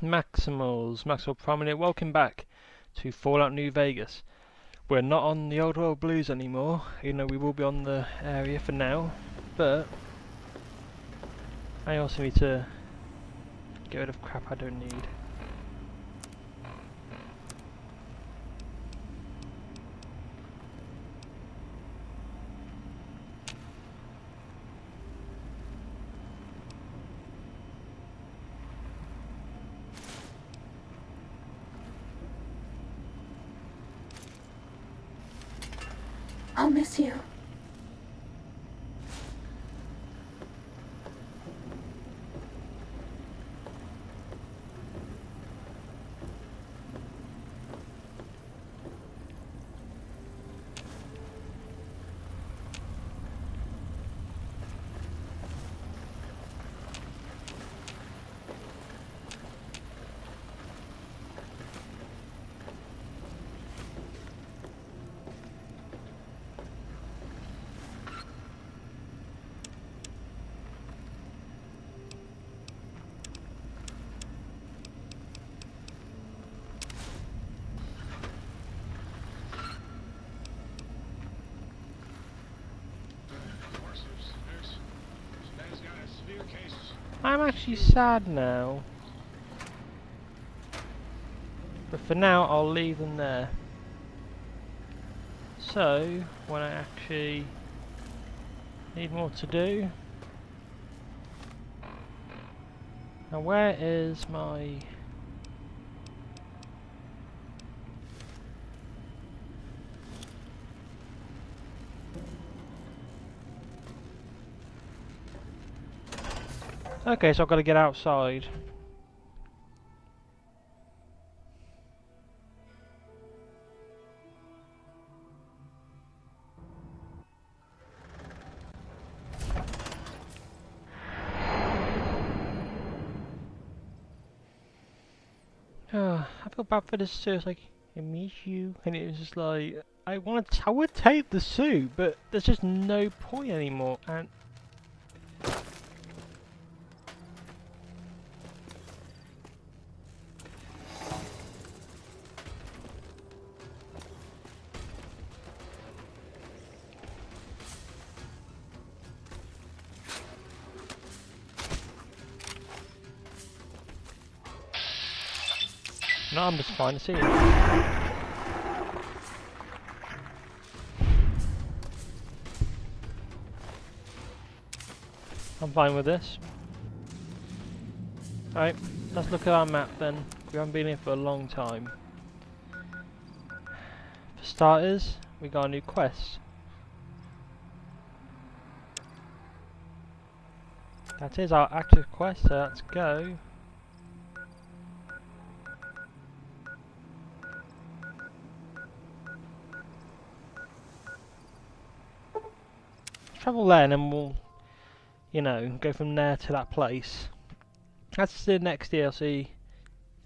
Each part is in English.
Maximals, Maximal Primal, welcome back to Fallout New Vegas. We're not on the old world blues anymore, even though we will be on the area for now, but I also need to get rid of crap I don't need. I'll miss you. I'm actually sad now, but for now I'll leave them there. So, when I actually need more to do... Now where is my... Okay, so I've got to get outside. I feel bad for this too. It's like, I miss you, and it was just like, I would take the suit, but there's just no point anymore. And no, I'm just fine to see it. I'm fine with this. Alright, let's look at our map then. We haven't been here for a long time. For starters, we got a new quest. That is our active quest, so let's go. Travel there and then we'll, you know, go from there to that place. That's the next DLC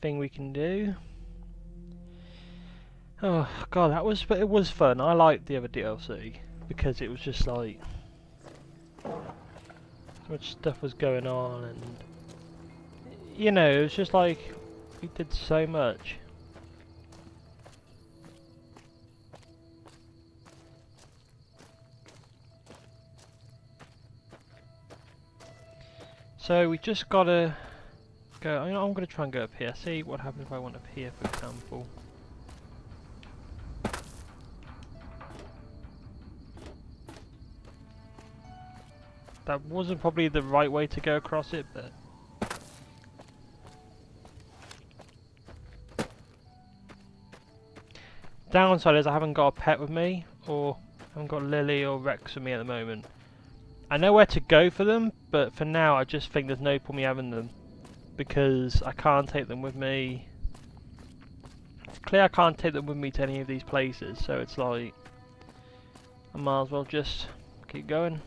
thing we can do. Oh god, it was fun. I liked the other DLC because it was just like so much stuff was going on, and you know, it was just like we did so much. So we just gotta go. You know, I'm gonna try and go up here. See what happens if I went up here, for example. That wasn't probably the right way to go across it, but downside is I haven't got a pet with me, or I haven't got Lily or Rex with me at the moment. I know where to go for them, but for now I just think there's no point me having them because I can't take them with me. It's clear I can't take them with me to any of these places, so it's like I might as well just keep going.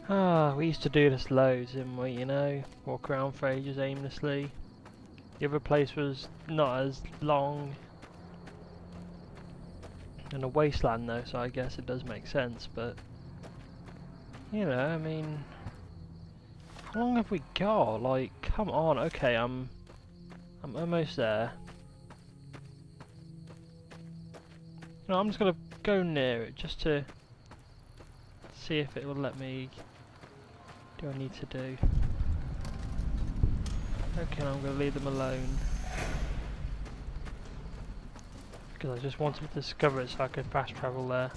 Ah, we used to do this loads, didn't we, you know? Walk around for ages aimlessly. The other place was not as long. And a wasteland though, so I guess it does make sense, but... You know, I mean... How long have we got? Like, come on, okay, I'm almost there. No, I'm just gonna go near it, just to... see if it will let me... do what I need to do. Okay, I'm going to leave them alone. Because I just wanted to discover it so I could fast travel there.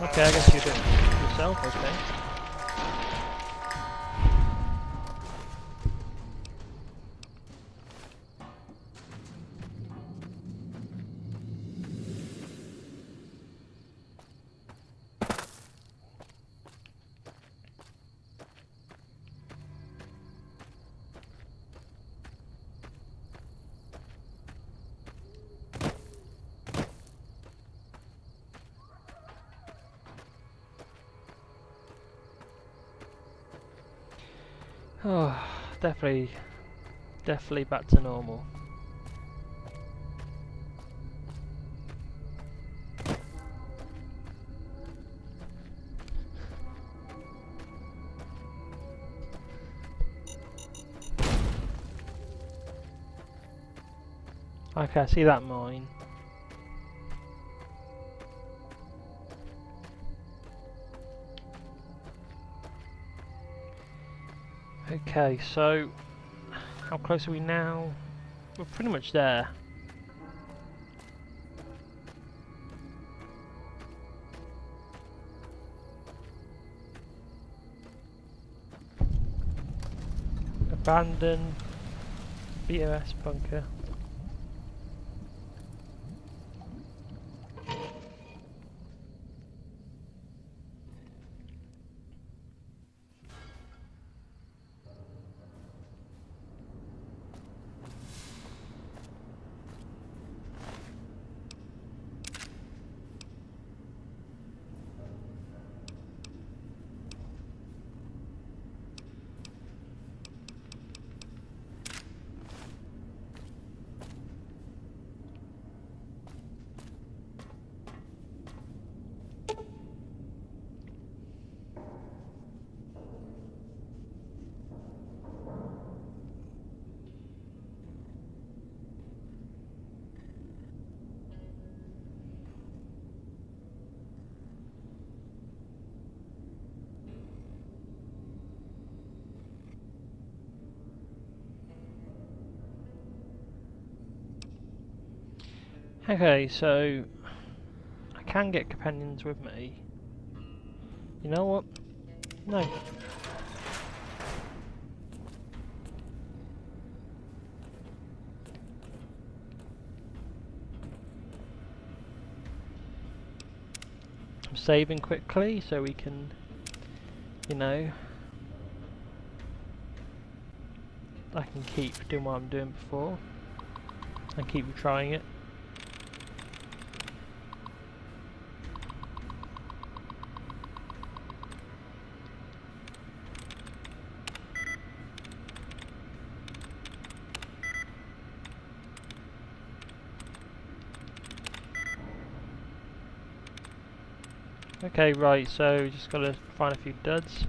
Okay, I guess you do it yourself, okay. Oh, definitely back to normal. Okay, I see that mine. Okay, so how close are we now? We're pretty much there. Abandoned BOS bunker. Okay, so I can get companions with me. You know what? No. I'm saving quickly so we can, you know, I can keep doing what I'm doing before and keep trying it. Okay, right, so just gotta find a few duds.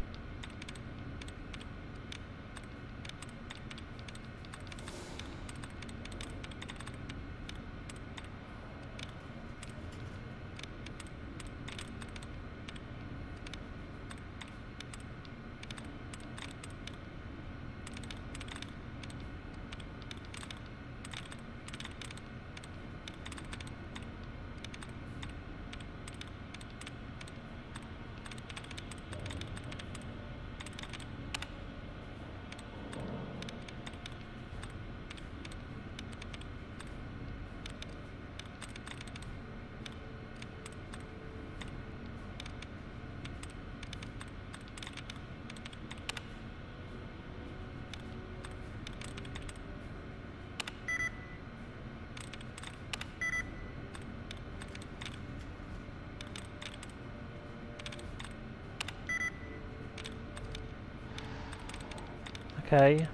Okay.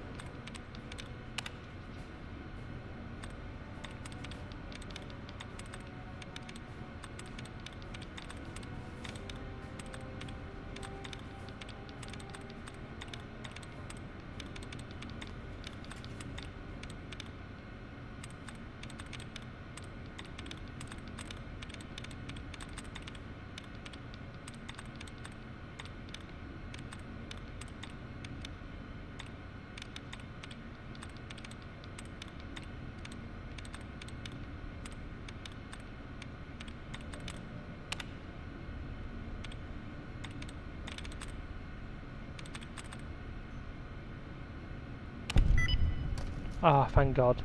Ah, thank God.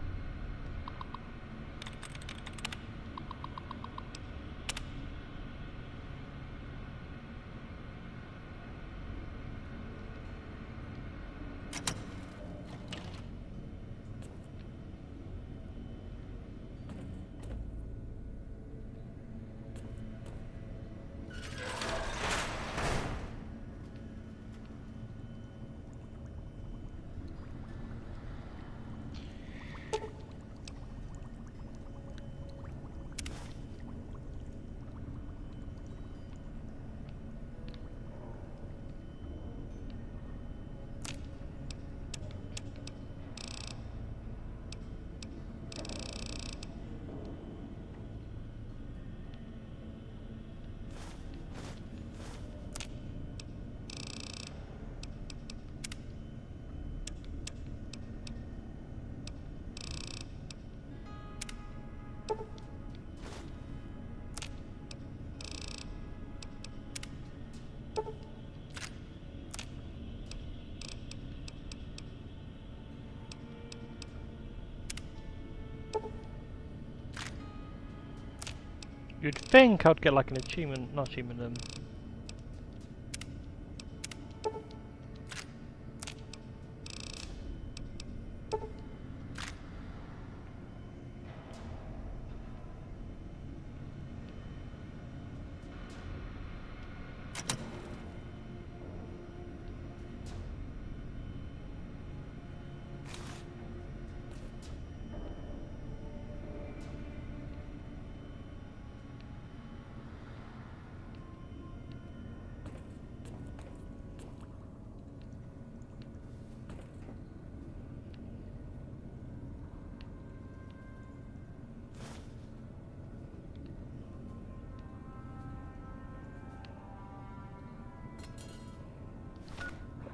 You'd think I'd get like an achievement, not achievement,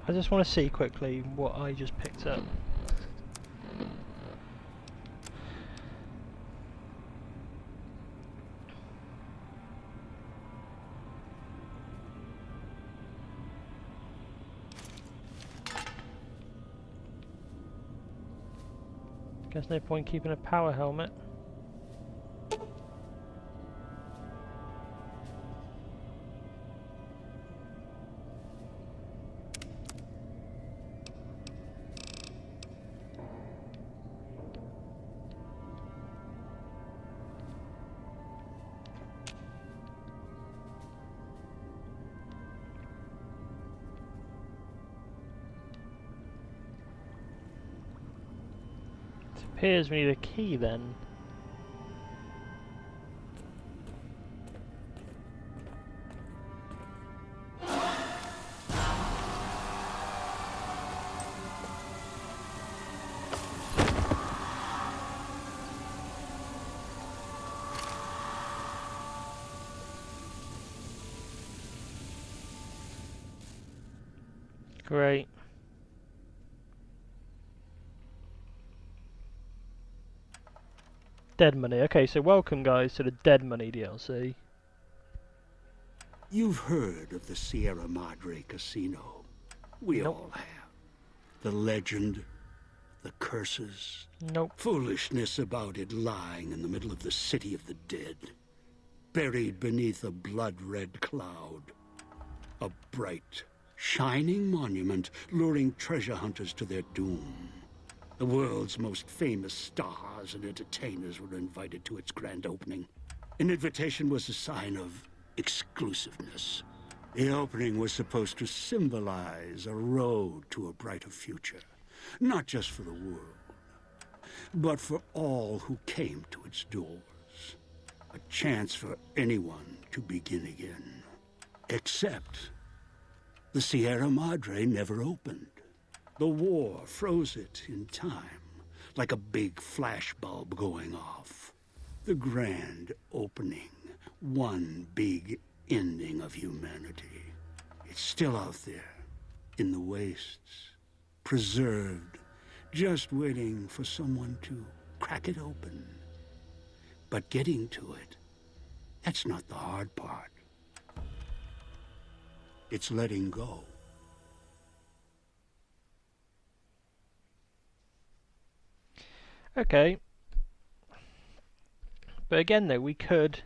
I just want to see quickly what I just picked up. Guess no point keeping a power helmet. It appears we need a key then. Great. Dead money. Okay, so welcome guys to the Dead Money DLC. You've heard of the Sierra Madre Casino. We Nope. all have. The legend, the curses, Nope. foolishness about it lying in the middle of the city of the dead. Buried beneath a blood-red cloud. A bright, shining monument luring treasure hunters to their doom. The world's most famous stars and entertainers were invited to its grand opening. An invitation was a sign of exclusiveness. The opening was supposed to symbolize a road to a brighter future. not just for the world, but for all who came to its doors. A chance for anyone to begin again. Except the Sierra Madre never opened. The war froze it in time, like a big flashbulb going off. The grand opening, one big ending of humanity. It's still out there, in the wastes, preserved, just waiting for someone to crack it open. But getting to it, that's not the hard part. It's letting go. Okay. But again though, we could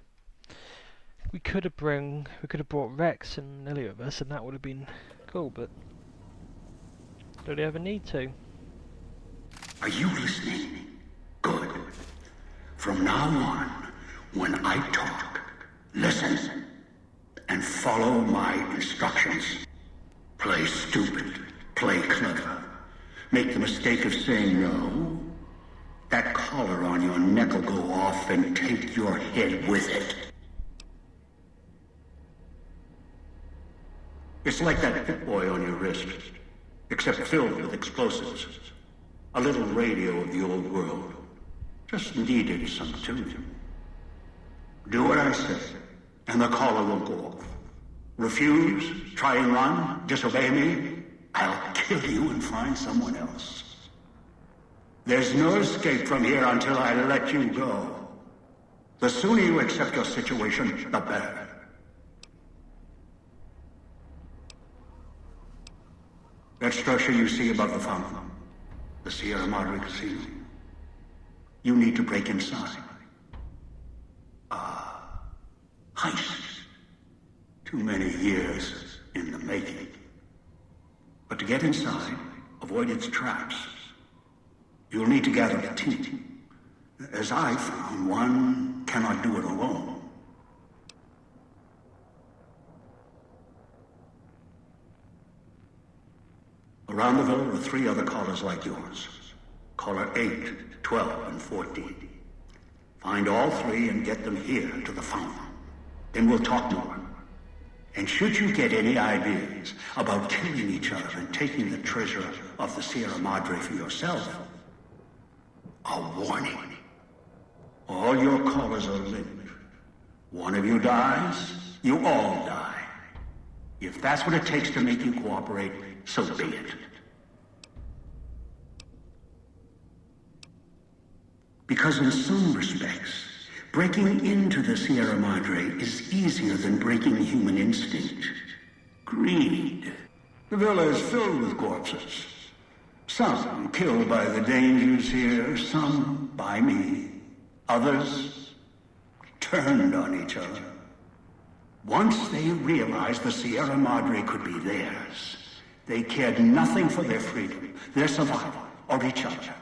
have brought Rex and Lily with us and that would have been cool, but do they ever need to? Are you listening? Good. From now on, when I talk, listen and follow my instructions. Play stupid, play clever. Make the mistake of saying no. That collar on your neck will go off and take your head with it. It's like that Pip-Boy on your wrist, except filled with explosives. A little radio of the old world. Just needed some tuning. Do what I say, and the collar won't go off. Refuse, try and run, disobey me, I'll kill you and find someone else. There's no escape from here until I let you go. The sooner you accept your situation, the better. That structure you see above the fountain, the Sierra Madre Casino. You need to break inside. Heist. Too many years in the making. But to get inside, avoid its traps, you'll need to gather a team. As I found, one cannot do it alone. Around the villa are 3 other collars like yours. Collar 8, 12, and 14. Find all 3 and get them here to the fountain. Then we'll talk more. And should you get any ideas about killing each other and taking the treasure of the Sierra Madre for yourself, a warning. All your collars are linked. One of you dies, you all die. If that's what it takes to make you cooperate, so be it. Because in some respects, breaking into the Sierra Madre is easier than breaking human instinct. Greed. The villa is filled with corpses. Some killed by the dangers here, some by me. Others turned on each other. Once they realized the Sierra Madre could be theirs, they cared nothing for their freedom, their survival, or each other.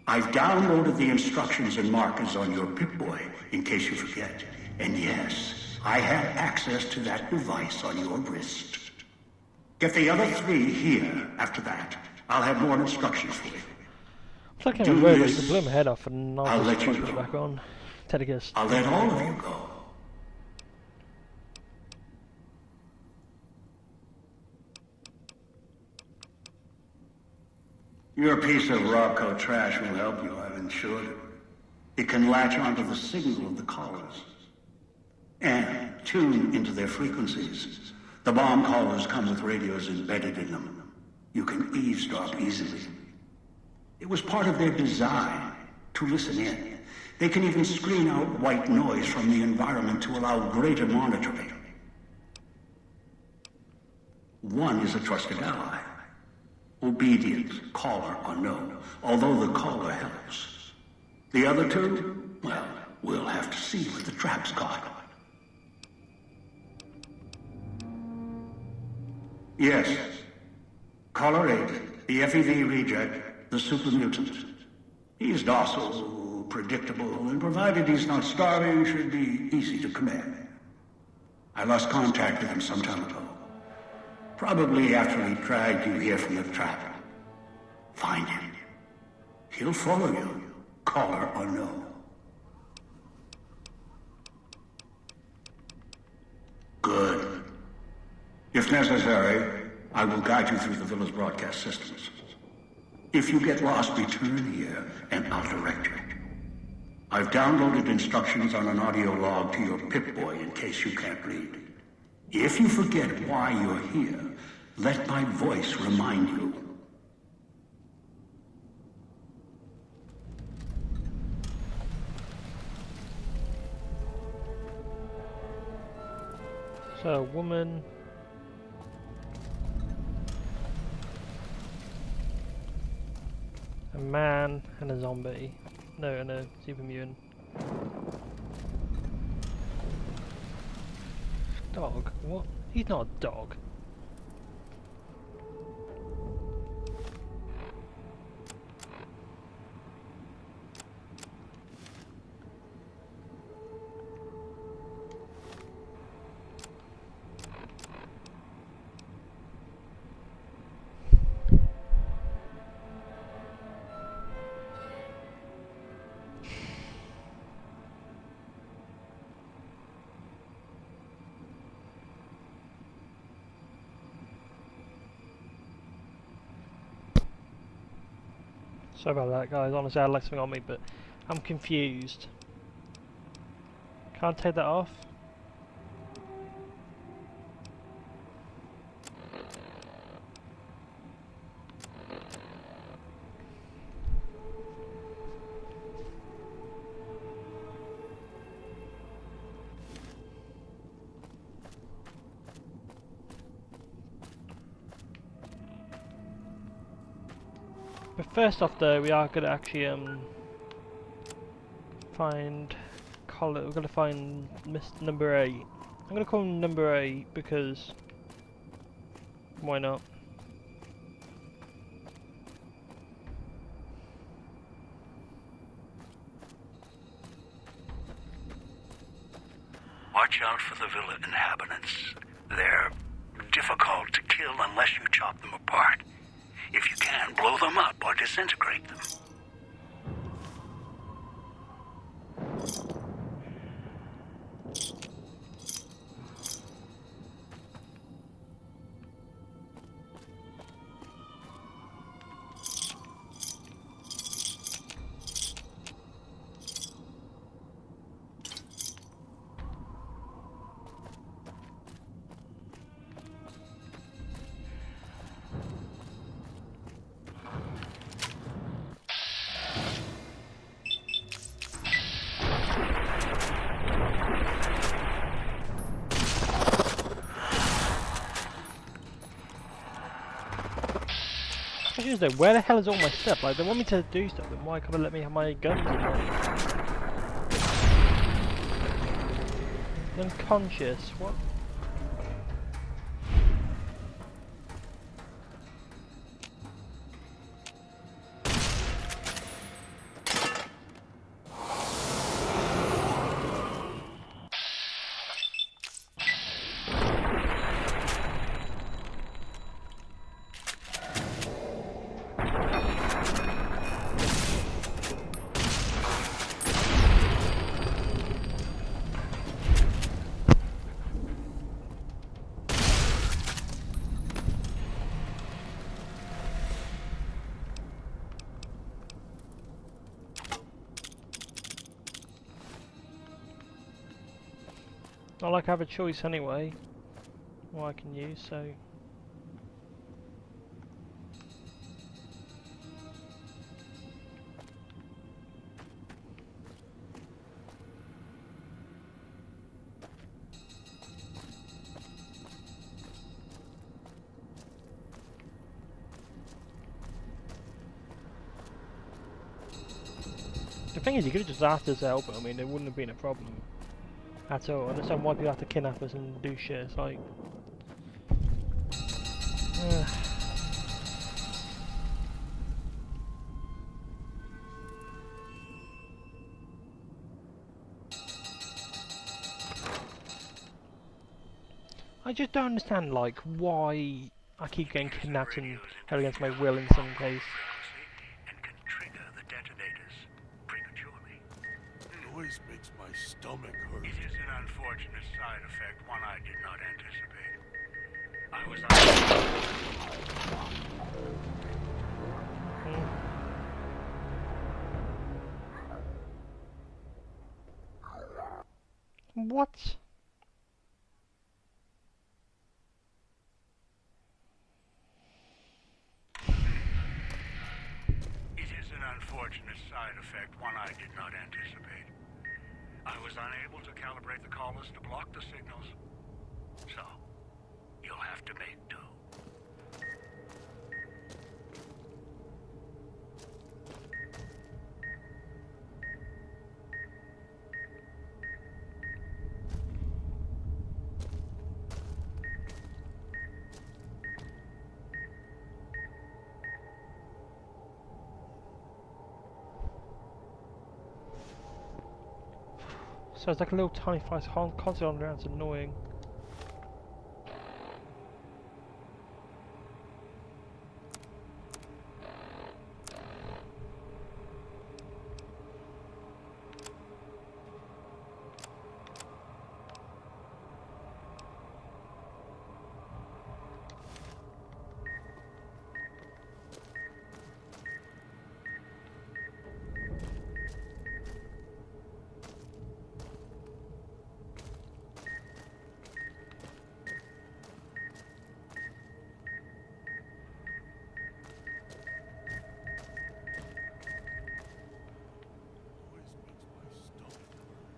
I've downloaded the instructions and markers on your Pip-Boy, in case you forget. And yes, I have access to that device on your wrist. Get the other 3 here after that. I'll have more instructions for you. It's like I'm worried you can blow my head off and I'll just let you put it go. back on. Tedicus. I'll let all of you go. Your piece of Rocco trash will help you, I've insured it. It can latch onto the signal of the collars and tune into their frequencies. The bomb collars come with radios embedded in them. You can eavesdrop easily. It was part of their design to listen in. They can even screen out white noise from the environment to allow greater monitoring. One is a trusted ally. Obedient, caller or no, although the caller helps. The other 2, well, we'll have to see what the trap's got. Yes. Caller 8, the FEV reject, the super mutant. He's docile, predictable, and provided he's not starving, should be easy to command. I lost contact with him some time ago. Probably after he dragged you here from the trap. Find him. He'll follow you, caller or no. Good. If necessary, I will guide you through the villa's broadcast systems. If you get lost, return here, and I'll direct you. I've downloaded instructions on an audio log to your Pip-Boy in case you can't read. If you forget why you're here, let my voice remind you. So, a woman. A man and a zombie. No, and a super mutant. Dog? What? He's not a dog. Sorry about that, guys. Honestly, I had like something on me, but I'm confused. Can't take that off? But first off, though, we are going to actually find Colin. We're going to find number 8. I'm going to call him number 8 because why not? Watch out for the villa inhabitants. They're difficult to kill unless you chop them apart. If you can, blow them up or disintegrate them. Though, where the hell is all my stuff? Like, they want me to do stuff, then why can't they let me have my guns in there? Unconscious, what? Not like I have a choice anyway, what I can use, so... The thing is, you could have just asked us to help, I mean, it wouldn't have been a problem. At all. I understand why people have to kidnap us and do shit. It's like... I just don't understand, like, why I keep getting kidnapped and held against my will in some case. And can trigger the detonators prematurely. Noise makes my stomach hurt. It is an unfortunate side effect, one I did not anticipate. I was What? It is an unfortunate side effect, one I did not anticipate. I was unable to calibrate the collars to block the signals. So, you'll have to make do. So it's like a little tiny flies constantly on around, it's annoying. Noise makes my stomach hurt.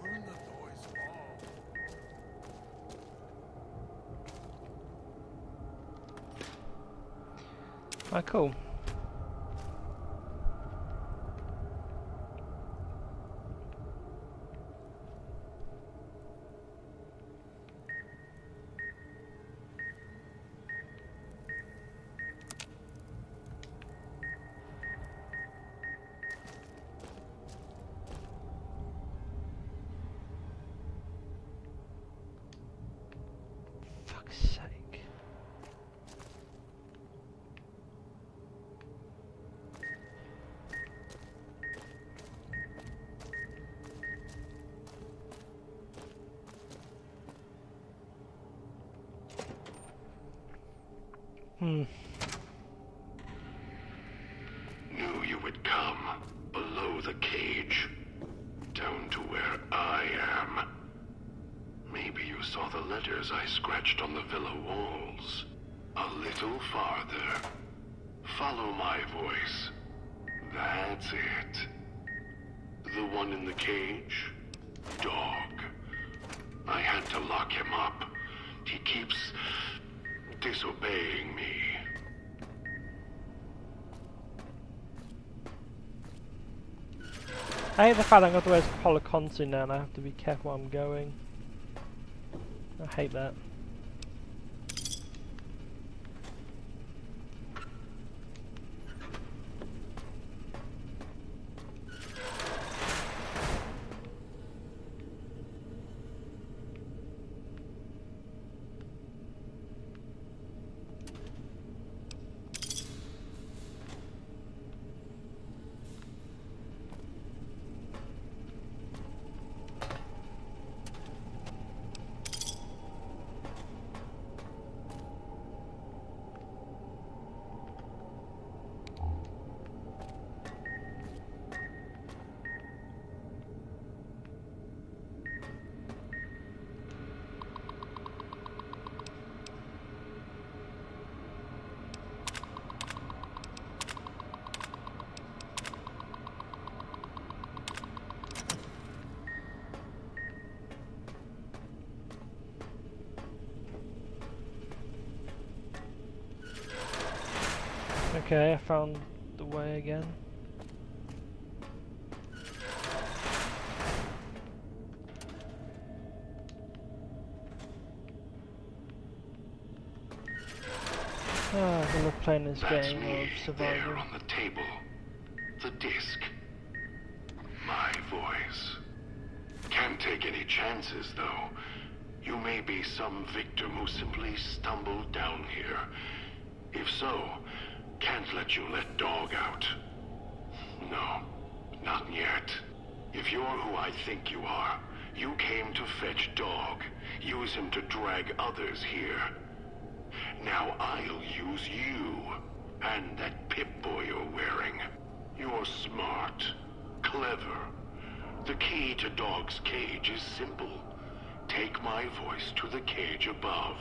Turn the noise off. Ah, cool. Fuck's sake. Knew you would come. Below the cage. Down to where I am. Maybe you saw the letters I scratched on the villa walls. A little farther. Follow my voice. That's it. The one in the cage? Dog. I had to lock him up. He keeps disobeying me. I hate the fact that I'm going to wear this collar constantly now and I have to be careful where I'm going. I hate that. Okay, I found the way again. Ah, I love playing this That's game me of there survival. on the table. The disc. My voice. Can't take any chances, though. You may be some victim who simply stumbled down here. If so, can't let you let dog out. No, not yet. If you're who I think you are, you came to fetch dog. Use him to drag others here. Now I'll use you, and that Pip-Boy you're wearing. You're smart, clever. The key to Dog's cage is simple. Take my voice to the cage above.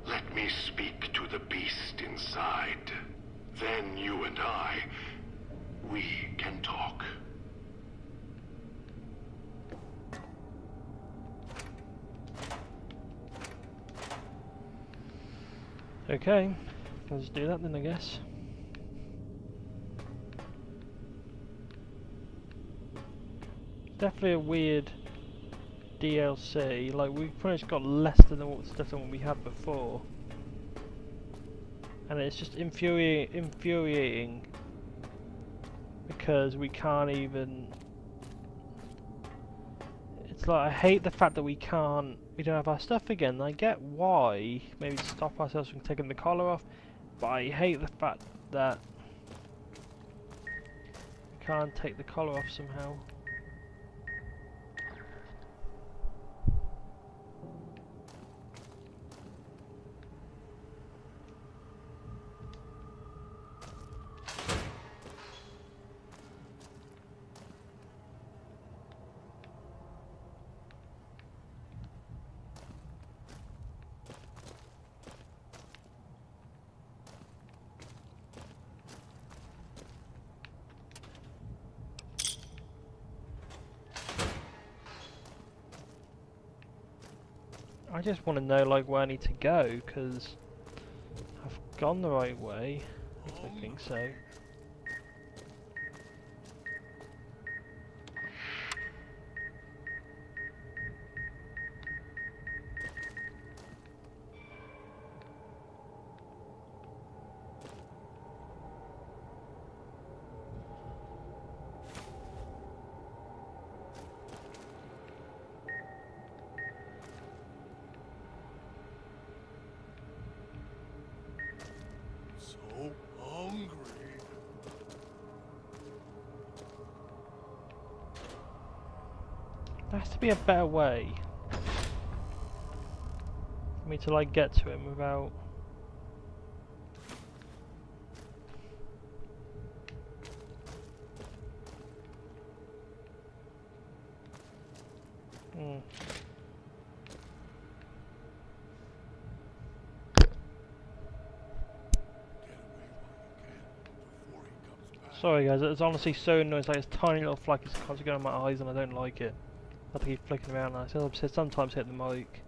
Let me speak to the beast inside. Then you and we can talk. Okay, let's do that then, I guess. Definitely a weird DLC. Like, we've pretty much got less than what stuff than what we had before, and it's just infuriating because we can't even. It's like, I hate the fact that we don't have our stuff again. I get why, maybe to stop ourselves from taking the collar off, but I hate the fact that we can't take the collar off somehow. I just want to know, like, where I need to go, because I've gone the right way. I think so. So hungry. There has to be a better way for me to, like, get to him without. Hmm. Sorry guys, it's honestly so annoying. It's like this tiny little flag is constantly going on my eyes and I don't like it. I have to keep flicking around and I sometimes hit the mic.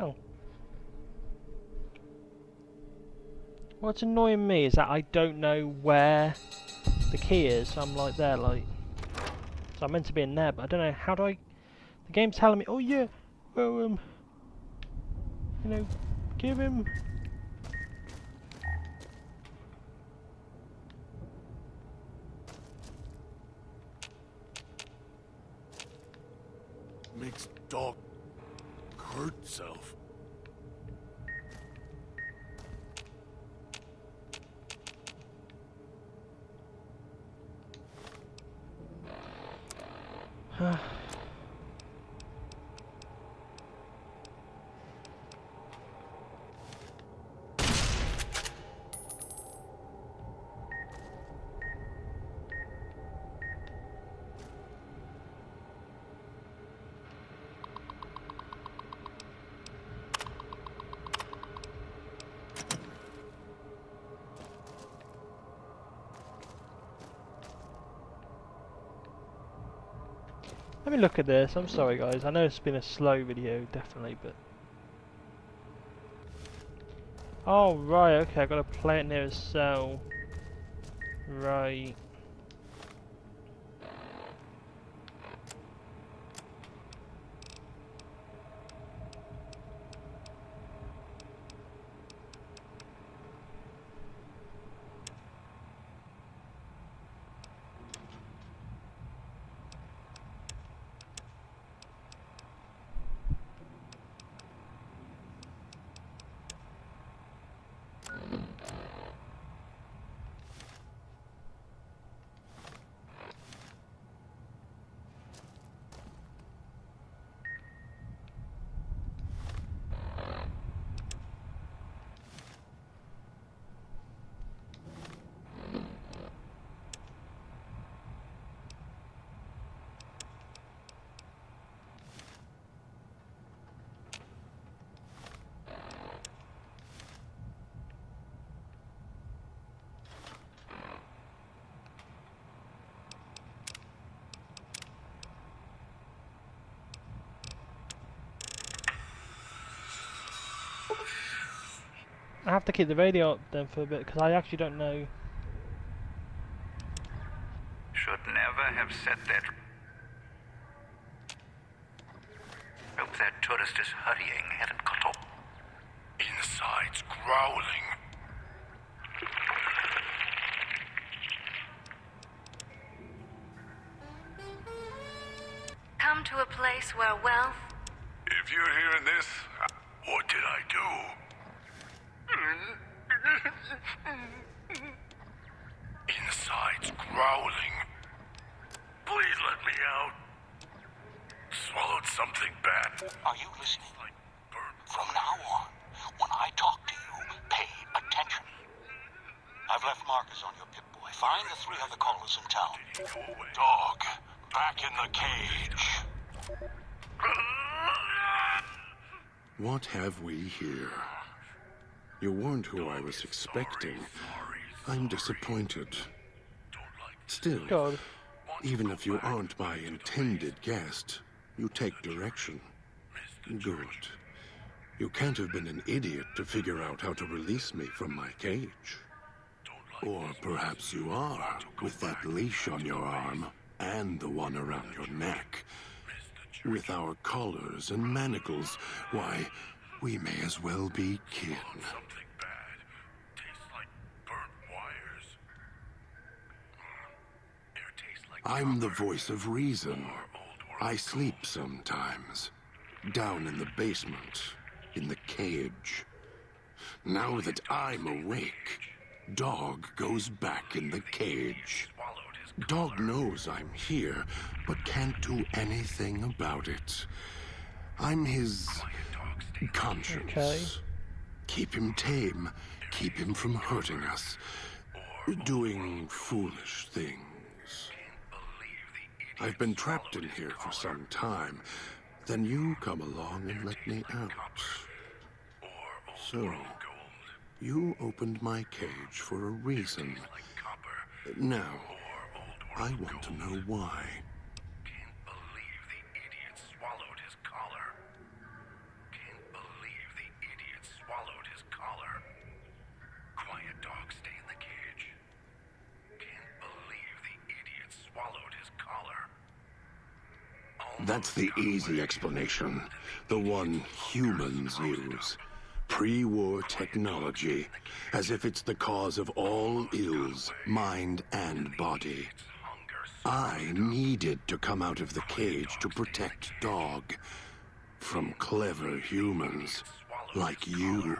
Oh. What's annoying me is that I don't know where the key is, so I'm like there, like. So I'm meant to be in there, but I don't know, how do I. The game's telling me, oh yeah, well, You know, give him... Makes dog hurt self. Let me look at this. I'm sorry guys, I know it's been a slow video, definitely, but... Oh right, okay, I've got to play it near a cell. Right. I have to keep the radio up then for a bit, because I actually don't know. Should never have said that. Hope that tourist is hurrying, haven't got up. Inside's growling. Come to a place where wealth... If you're hearing this, what did I do? Inside's growling. Please let me out. Swallowed something bad. Are you listening? From now on, when I talk to you, pay attention. I've left markers on your Pip-Boy. Find the 3 other callers in town. Dog, back in the cage. What have we here? You weren't who I was expecting. I'm disappointed. Still, God. even if you aren't my intended guest, you take direction. Good. You can't have been an idiot to figure out how to release me from my cage. Or perhaps you are, with that leash on your arm, and the one around your neck. With our collars and manacles, why, we may as well be kin. Something bad. Tastes like burnt wires. Air tastes like I'm the voice of reason. I sleep sometimes. Down in the basement, in the cage. Now that I'm awake, Dog goes back in the cage. Dog knows I'm here, but can't do anything about it. I'm his conscience. Okay. Keep him tame, keep him from hurting us, doing foolish things. I've been trapped in here for some time. Then you come along and let me out. So, you opened my cage for a reason. Now, I want to know why. Can't believe the idiot swallowed his collar. Can't believe the idiot swallowed his collar. Quiet dog, stay in the cage. Can't believe the idiot swallowed his collar. That's the easy explanation. The one humans use. pre-war technology, as if it's the cause of all ills, mind and body. I needed to come out of the cage to protect Dog from clever humans like you.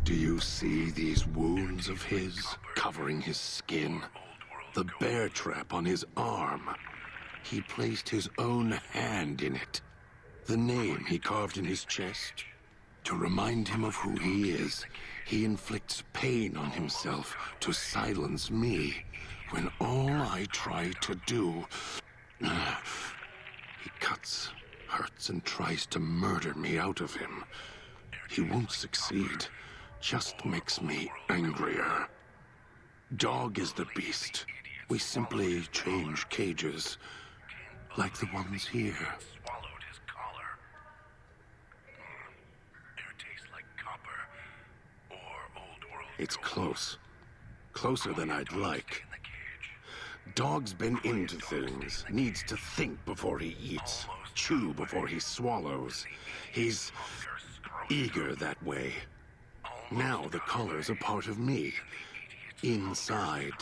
Do you see these wounds of his covering his skin? The bear trap on his arm. He placed his own hand in it. The name he carved in his chest. To remind him of who he is, he inflicts pain on himself to silence me, when all I try to do... He cuts, hurts, and tries to murder me out of him. He won't succeed, just makes me angrier. Dog is the beast. We simply change cages, like the ones here. It's close. Closer than I'd like. Dog's been into things, needs to think before he eats, chew before he swallows. He's eager that way. Now the collar's a part of me, inside.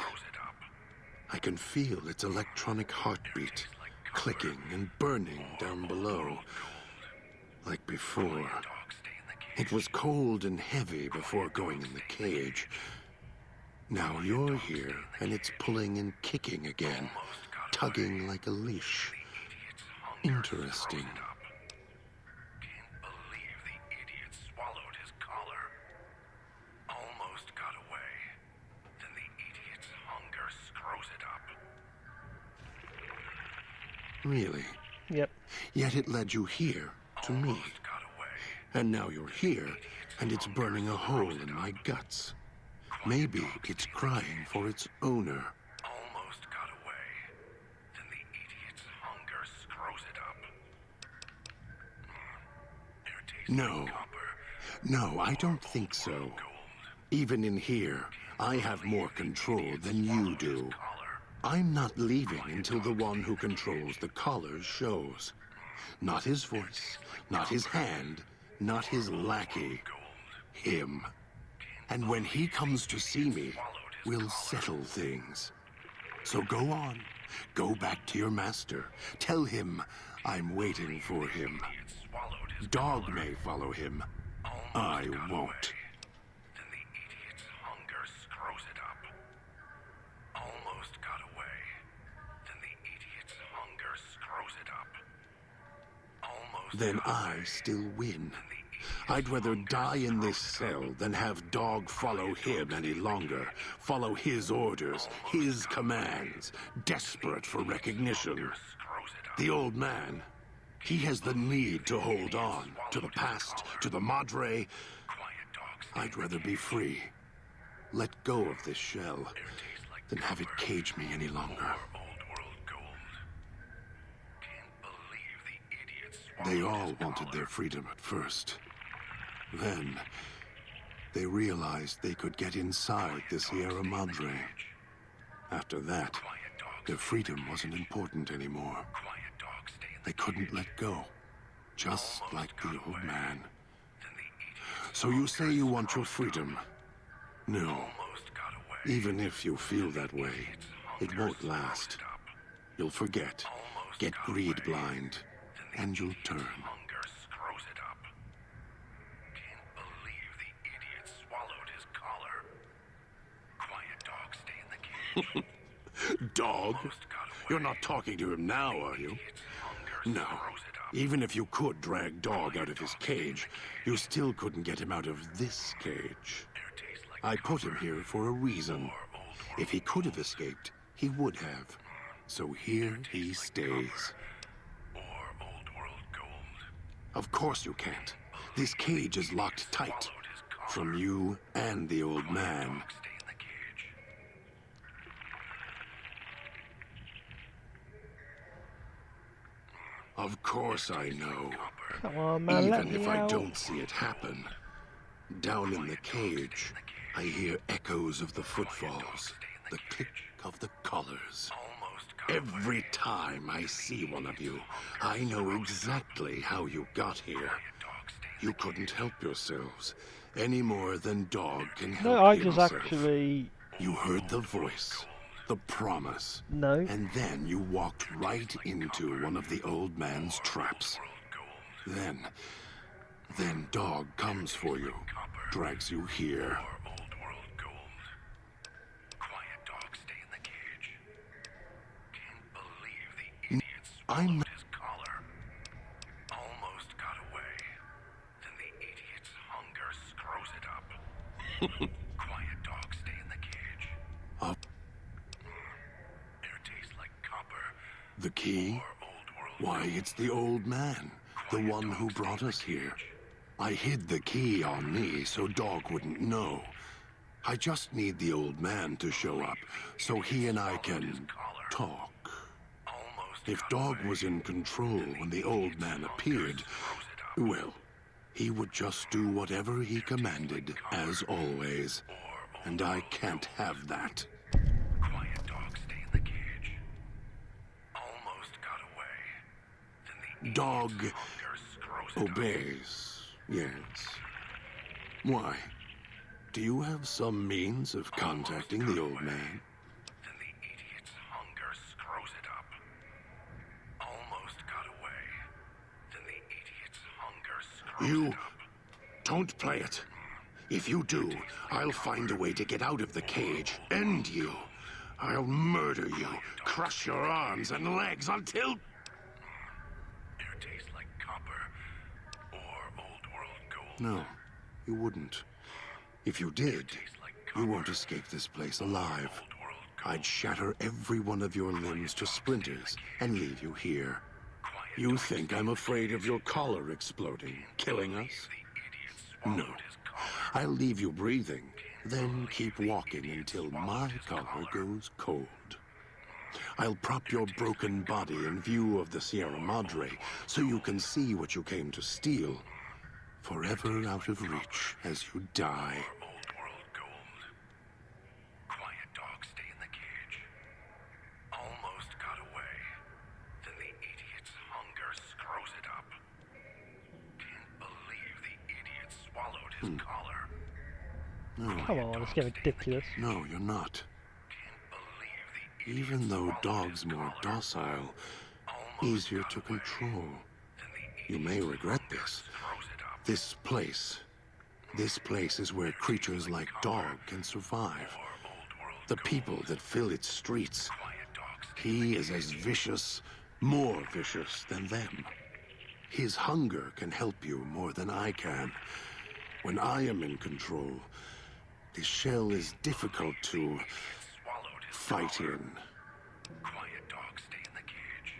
I can feel its electronic heartbeat, clicking and burning down below, like before. It was cold and heavy before going in the cage. Now you're here, and it's pulling and kicking again, tugging like a leash. Interesting. Can't believe the idiot swallowed his collar. Almost got away. Then the idiot's hunger screws it up. Really? Yep. Yet it led you here, to me. And now you're here, and it's burning a hole in my guts. Maybe it's crying for its owner. Almost got away. Then the idiot's hunger screws it up. No. No, I don't think so. Even in here, I have more control than you do. I'm not leaving until the one who controls the collar shows. Not his voice, not his hand, not his lackey. Him. And when he comes to see me, we'll settle things. So go on. Go back to your master. Tell him I'm waiting for him. Dog may follow him. I won't. Then the idiot's hunger screws it up. Almost got away. Then the idiot's hunger screws it up. Almost. Then I still win. I'd rather die in this cell than have Dog follow him any longer. Follow his orders, his commands, desperate for recognition. The old man, he has the need to hold on to the past, to the Madre. I'd rather be free. Let go of this shell than have it cage me any longer. They all wanted their freedom at first. Then, they realized they could get inside the Sierra Madre. After that, their freedom wasn't important anymore. They couldn't let go, just like the old man. So you say you want your freedom? No. Even if you feel that way, it won't last. You'll forget, get greed blind, and you'll turn. Dog? You're not talking to him now, are you? No. Even if you could drag Dog out of his cage, you still couldn't get him out of this cage. I put him here for a reason. If he could have escaped, he would have. So here he stays. Of course you can't. This cage is locked tight. From you and the old man. Of course I know. Come on, man, let Even me if I out. don't see it happen. Down in the cage, I hear echoes of the footfalls, the click of the collars. Every time I see one of you, I know exactly how you got here. You couldn't help yourselves any more than dog can help No, I just himself. actually... You heard the voice, the promise, No. and then you walked right into one of the old man's traps. Then dog comes for you, drags you here. I'm not... His collar. Almost got away. Then the idiot's hunger screws it up. Quiet dog, stay in the cage. Up. Air tastes like copper. The key? Or old world Why, it's the old man, the one who brought us here. I hid the key on me so dog wouldn't know. I just need the old man to show up so he and I can talk. If Dog was in control when the old man appeared, well, he would just do whatever he commanded, as always. And I can't have that. Quiet dog, stay in the cage. Almost got away. Then the Dog idiot's hunger screws it up. obeys, yes. Why? Do you have some means of contacting the old man? Then the idiot's hunger screws it up. Almost got away. Then the idiot's hunger screws You it up. don't play it. If you do, I'll find a way to get out of the cage, end you. I'll murder you, crush your arms and legs until... Air tastes like copper or old world gold. No, you wouldn't. If you did, you won't escape this place alive. I'd shatter every one of your limbs to splinters and leave you here. You think I'm afraid of your collar exploding, killing us? No. I'll leave you breathing, then keep walking until my collar goes cold. I'll prop your broken body in view of the Sierra Madre so you can see what you came to steal. Forever out of reach as you die. Old world gold. Quiet dog, stay in the cage. Almost got away. Then the idiot's hunger screws it up. Can't believe the idiot swallowed his collar. No, Come on, it's getting ridiculous. no, you're not. Can't believe the idiot Even though swallowed Dog's his more collar. docile, Almost easier got to away. control. Then the You may idiot's regret hunger this. screws it up. This place is where creatures like Dog can survive. The people that fill its streets. Quiet dog, stay He is as vicious, more vicious than them. His hunger can help you more than I can. When I am in control, this shell is difficult to swallowed his fight collar. in. Quiet dog, stay in the cage.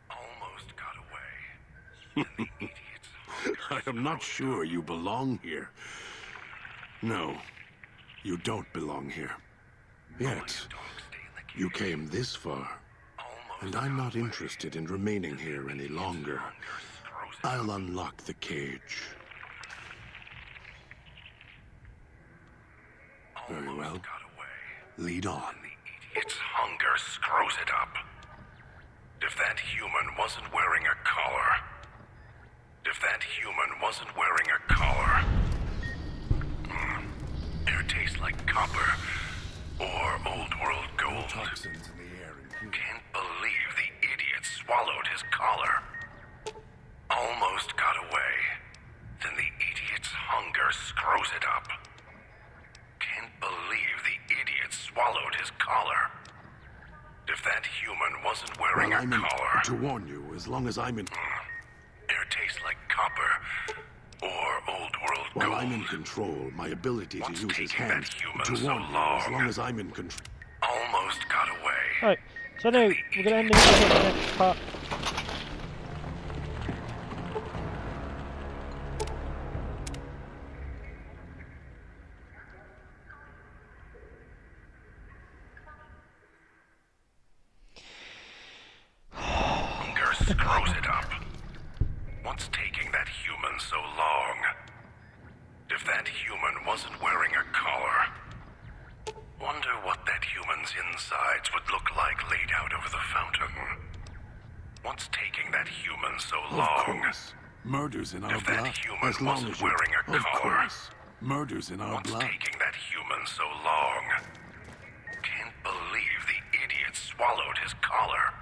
Almost got away. Then the idiot's I am not sure you belong here. No, you don't belong here. Yet, dog, stay in the cage. you came this far, and I'm not interested in remaining here any longer. I'll unlock the cage. Very well. Got away. Lead on. Its hunger screws it up. If that human wasn't wearing a collar. If that human wasn't wearing a collar. Air tastes like copper. Or old world gold. Toxins in the air and fuel. Can't believe the idiot swallowed his collar. Almost got away. Then the idiot's hunger screws it up. Can't believe the idiot swallowed his collar. If that human wasn't wearing Well, a I'm in collar. to warn you, as long as I'm in... Air tastes like copper. Or old world While gold. I'm in control, my ability to What's use his taking that hands human to so warn you, as long? long as I'm in control... Almost got away. Right, so no, we're going to end this in the next part. Hunger screws it up. What's taking that human so long? If that human wasn't wearing a collar. Wonder what that human's insides would look like laid out over the fountain. What's taking that human so Of long? course. Murder's in our If that blood. human As long wasn't as you... wearing a Of collar. course. Murder's in our What's blood. taking that human so long? Can't believe the idiot swallowed his collar.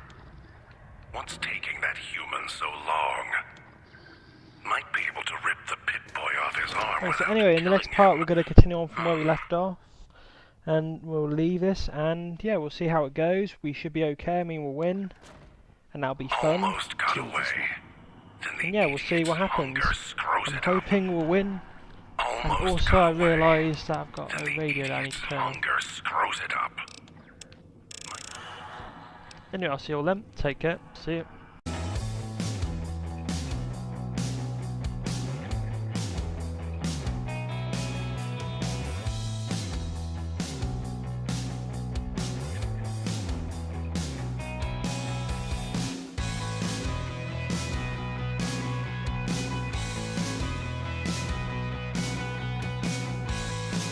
What's taking that human so long? Might be able to rip the pit boy off his arm. Right, so without anyway, in the next killing part him. we're going to continue on from where we left off. And we'll leave this, and yeah, we'll see how it goes. We should be okay, I mean we'll win. And that'll be fun. Almost got away. Then the And yeah, we'll see what idiot's happens. hunger screws I'm it up. hoping we'll win. And Almost also got I away. realised that I've got Then a the radio that I need idiot's to turn on. hunger screws it up. Anyway, I'll see you all then. Take care. See you.